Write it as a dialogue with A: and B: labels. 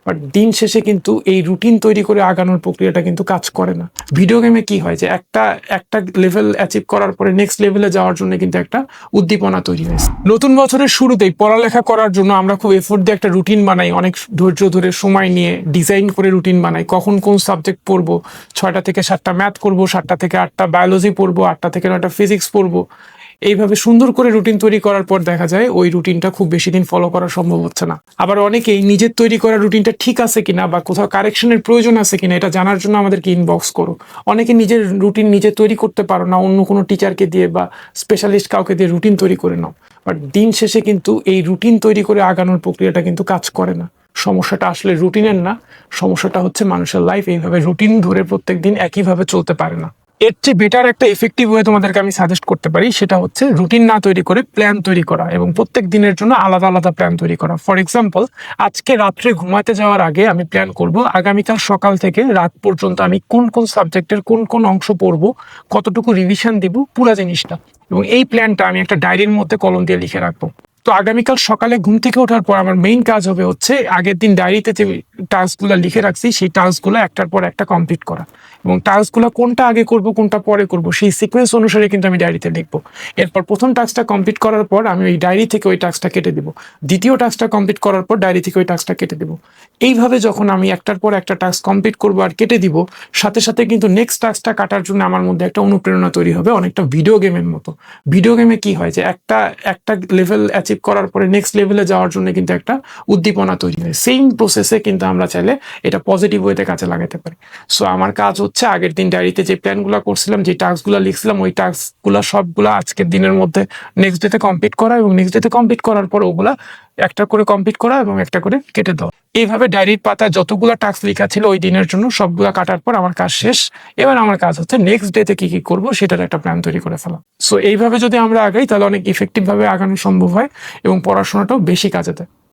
A: But দিন শেষে কিন্তু এই রুটিন তৈরি করে আগানোর প্রক্রিয়াটা কিন্তু কাজ করে না। ভিডিও গেমে কি হয় যে একটা লেভেল অ্যাচিভ করার পরে নেক্সট লেভেলে যাওয়ার জন্য কিন্তু একটা উদ্দীপনা তৈরি হয়েছে। নতুন বছরের শুরুতেই পড়ালেখা করার জন্য আমরা খুব এফোর্ট দিয়ে একটা রুটিন বানাই, অনেক ধৈর্য ধরে সময় নিয়ে ডিজাইন করে রুটিন বানাই। কখন কোন সাবজেক্ট পড়বো, 6টা থেকে 7টা ম্যাথ করবো, 7টা থেকে 8টা বায়োলজি পড়বো, 8টা থেকে 9টা ফিজিক্স পড়বো। এইভাবে সুন্দর করে রুটিন তৈরি করার পর দেখা যায় ওই রুটিনটা খুব বেশি দিন ফলো করা সম্ভব হচ্ছে না। আবার অনেকেই নিজের তৈরি করা রুটিনটা ঠিক আছে কিনা বা কোথাও কারেকশনের প্রয়োজন আছে কিনা এটা জানার জন্য আমাদেরকে ইনবক্স করো। অনেকে নিজের রুটিন নিজে তৈরি করতে পারো না, অন্য কোনো টিচারকে দিয়ে বা স্পেশালিস্ট কাউকে দিয়ে রুটিন তৈরি করে নাও। বাট দিন শেষে কিন্তু এই রুটিন তৈরি করে আগানোর প্রক্রিয়াটা কিন্তু কাজ করে না। সমস্যাটা আসলে রুটিনের না, সমস্যাটা হচ্ছে মানুষের লাইফ এইভাবে রুটিন ধরে প্রত্যেকদিন একইভাবে চলতে পারে না। এর চেয়ে বেটার একটা এফেক্টিভ ওয়ে তোমাদেরকে আমি সাজেস্ট করতে পারি, সেটা হচ্ছে রুটিন না তৈরি করে প্ল্যান তৈরি করা এবং প্রত্যেক দিনের জন্য আলাদা আলাদা প্ল্যান তৈরি করা। ফর এক্সাম্পল, আজকে রাত্রে ঘুমাতে যাওয়ার আগে আমি প্ল্যান করব আগামীকাল সকাল থেকে রাত পর্যন্ত আমি কোন কোন সাবজেক্টের কোন কোন অংশ পড়বো, কতটুকু রিভিশন দিব, পুরো জিনিসটা। এবং এই প্ল্যানটা আমি একটা ডায়েরির মধ্যে কলম দিয়ে লিখে রাখবো। তো আগামীকাল সকালে ঘুম থেকে ওঠার পর আমার মেইন কাজ হবে হচ্ছে আগের দিন ডায়েরিতে যে টাস্কগুলো লিখে রাখছি সেই টাস্কগুলো একটার পর একটা কমপ্লিট করা, এবং টাস্কগুলো কোনটা আগে করব কোনটা পরে করব সেই সিকোয়েন্স অনুসারে কিন্তু আমি ডায়েরিতে লিখবো। এরপর প্রথম টাস্কটা কমপ্লিট করার পর আমি ওই ডায়েরি থেকে ওই টাস্কটা কেটে দেবো, দ্বিতীয় টাস্কটা কমপ্লিট করার পর ডায়েরি থেকে ওই টাস্কটা কেটে দেবো। এইভাবে যখন আমি একটার পর একটা টাস্ক কমপ্লিট করবো আর কেটে দিব, সাথে সাথে কিন্তু নেক্সট টাস্কটা কাটার জন্য আমার মধ্যে একটা অনুপ্রেরণা তৈরি হবে, অনেকটা ভিডিও গেমের মতো। ভিডিও গেমে কি হয় যে একটা লেভেল অ্যাচিভ করার পরে নেক্সট লেভেলে যাওয়ার জন্য কিন্তু একটা উদ্দীপনা তৈরি হয়। সেম প্রসেসে কিন্তু আমরা চাইলে এটা পজিটিভ ওয়েতে কাজে লাগাতে পারি। সো আমার কাজ হচ্ছে আগের দিন ডায়েরিতে যে প্ল্যানগুলো করছিলাম, যে টাস্কগুলো লিখছিলাম, ওই টাস্কগুলো সবগুলো আজকের দিনের মধ্যে নেক্সট ডেতে কমপ্লিট করা, এবং নেক্সট ডেতে কমপ্লিট করার পর ওগুলা একটা করে কমপ্লিট করা এবং একটা করে কেটে দেওয়া। এইভাবে ডায়েরির পাতায় যতগুলো টাস্ক লেখা ছিল ওই দিনের জন্য সবগুলা কাটার পর আমার কাজ শেষ। এবার আমার কাজ হচ্ছে নেক্সট ডেতে কি কি করবো সেটার একটা প্ল্যান তৈরি করে ফেলা। সো এইভাবে যদি আমরা আগাই তাহলে অনেক ইফেক্টিভ ভাবে আগানো সম্ভব হয় এবং পড়াশোনাটাও বেশি কাজে দেয়।